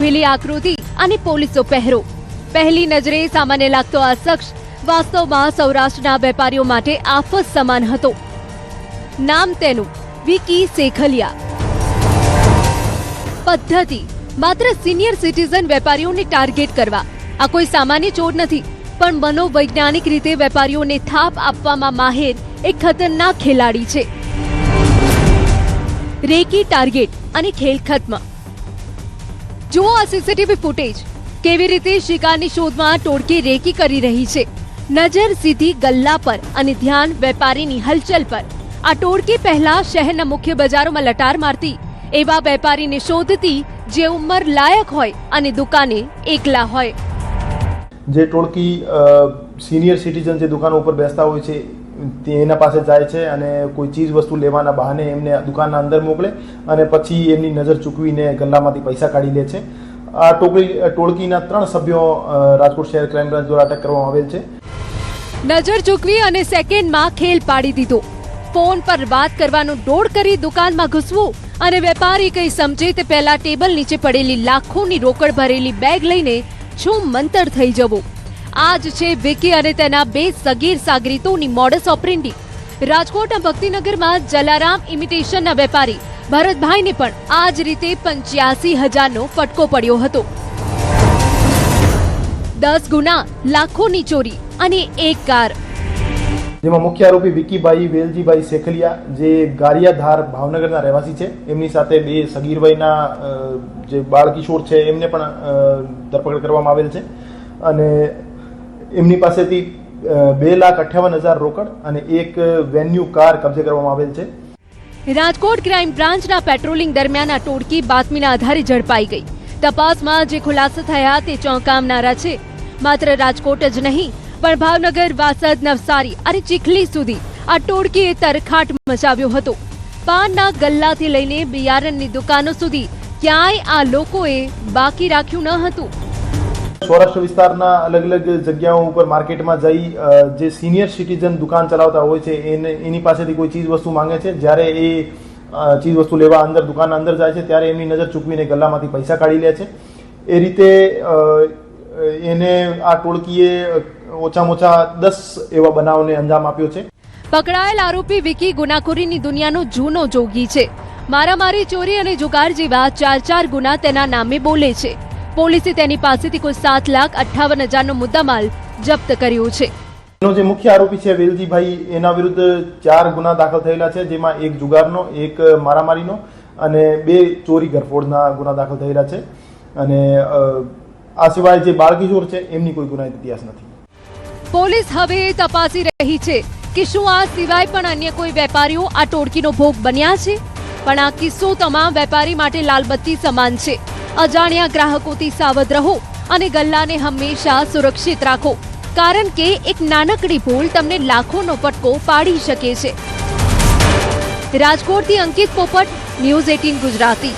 ઢીલી આકૃતિ અને પોલીસો પહેરો. પહેલી નજરે સામાન્ય લાગતો આ શખ્સ વાસ્તવમાં સૌરાષ્ટ્રના વેપારીઓ માટે આફત સમાન હતો. નામ તેનું વિકી શેખલિયા. પદ્ધતિ માત્ર સિનિયર સિટીઝન વેપારીઓને ટાર્ગેટ કરવા. આ કોઈ સામાન્ય ચોર નથી, પણ મનોવૈજ્ઞાનિક રીતે વેપારીઓને થાપ આપવામાં માહેર એક ખતરનાક ખેલાડી છે. રેકી ટાર્ગેટ અને ખેલ ખત્મ. જુઓ આ સીસીટીવી ફૂટેજ. કેવી રીતે શિકારની શોધમાં ટોળકી રેકી કરી રહી છે. નજર સીધી ગલ્લા પર અને ધ્યાન વેપારીની હલચલ પર. આ ટોળકી પહેલા શહેરના મુખ્ય બજારોમાં લટાર મારતી, એવા વેપારીને શોધતી જે ઉંમર લાયક હોય અને દુકાને એકલા હોય. જે ટોળકી સિનિયર સિટીઝન જે દુકાનો ઉપર બેસતા હોય છે એના પાસે જાય છે અને કોઈ ચીજ વસ્તુ લેવાના બહાને એમને દુકાનના અંદર મોકલે અને પછી એમની નજર ચૂકવીને ગલ્લામાંથી પૈસા કાઢી લે છે. આ ટોળકીના 3 સભ્યો રાજકોટ શહેર ક્રાઇમ બ્રાન્ચ દ્વારા અટક કરવામાં આવેલ છે. નજર ચૂકવી અને સેકન્ડમાં ખેલ પાડી દીધો. ફોન પર વાત કરવાનું દોડ કરી દુકાનમાં ઘૂસવું અને વેપારી કંઈ સમજે તે પહેલા ટેબલ નીચે પડેલી લાખોની રોકડ ભરેલી બેગ લઈને મંતર થઈ જવું. આ જ છે વિકી અને તેના 2 સગીર સાગરીતોની મોડસ ઓપરેન્ડી. રાજકોટના ભક્તિનગરમાં જલારામ ઇમિટેશનના વેપારી ભરતભાઈને પણ આ જ રીતે 85,000નો ફટકો પડ્યો હતો. 10 ગુના, લાખોની ચોરી અને 1 કાર. જેમાં મુખ્ય આરોપી વિકીભાઈ વેલજીભાઈ શેખલિયા જે ગારિયાધાર ભાવનગરના રહેવાસી છે. એમની સાથે 2 સગીર વયના જે બાળ કિશોર છે એમને પણ ધરપકડ કરવામાં આવેલ છે અને એમની પાસેથી 2,58,000 રોકડ અને 1 વેન્યુ કાર કબજે કરવામાં આવેલ છે. રાજકોટ ક્રાઇમ બ્રાન્ચના પેટ્રોલિંગ દરમિયાન આ ટોળકી બાતમીના આધારે ઝડપાઈ ગઈ. તપાસમાં જે ખુલાસા થયા તે ચોંકાવનારા છે. માત્ર રાજકોટ જ નહીં પણ ભાવનગર, વાસદ, નવસારી અને ચીખલી સુધી આ ટોળકીએ તરખાટ મચાવ્યો હતો. પાનના ગલ્લાથી લઈને બિયારણની દુકાનો સુધી ક્યાંય આ લોકોએ બાકી રાખ્યું ન હતું. સૌરાષ્ટ્ર વિસ્તારના અલગ અલગ જગ્યાઓ ઉપર માર્કેટમાં જઈ જે સિનિયર સિટીઝન દુકાન ચલાવતા હોય છે એની પાસેથી કોઈ ચીજ વસ્તુ માંગે છે. જ્યારે એ ચીજ વસ્તુ લેવા અંદર દુકાનના અંદર જાય છે ત્યારે એમની નજર ચૂકવીને ગલ્લામાંથી પૈસા કાઢી લે છે. એ રીતે એને આ ટોળકીએ ઓછામાં ઓછા 10 એવા બનાવને અંજામ આપ્યો છે. પકડાયેલ આરોપી વિકી ગુનાખોરીની દુનિયાનો જૂનો જોગી છે. મારામારી, ચોરી અને જુગાર જેવા 4 ગુના તેના નામે બોલે છે. પોલીસે તેની પાસેથી કોઈ 7,58,000નો મુદ્દામાલ જપ્ત કર્યો છે. એનો જે મુખ્ય આરોપી છે વેલજીભાઈ, એના વિરુદ્ધ 4 ગુના દાખલ થયેલા છે, જેમાં 1 જુગારનો, 1 મારામારીનો અને 2 ચોરી ગરફોડના ગુના દાખલ થયેલા છે. અને આ સિવાય જે બાળકિશોર છે એમની કોઈ ગુનાહિત ઇતિહાસ નથી. પોલીસ હવે તપાસી રહી છે કે શું આ સિવાય પણ અન્ય કોઈ વેપારીઓ આ ટોળકીનો ભોગ બન્યા છે. પણ આ કિસ્સો તમામ વેપારી માટે લાલબત્તી સમાન છે. અજાણ્યા ગ્રાહકોથી સાવધ રહો અને ગલ્લાને હંમેશા સુરક્ષિત રાખો, કારણ કે એક નાનકડી ભૂલ તમને લાખોનો ફટકો પાડી શકે છે. રાજકોટથી અંકિત પોપટ, ન્યૂઝ 18 ગુજરાતી.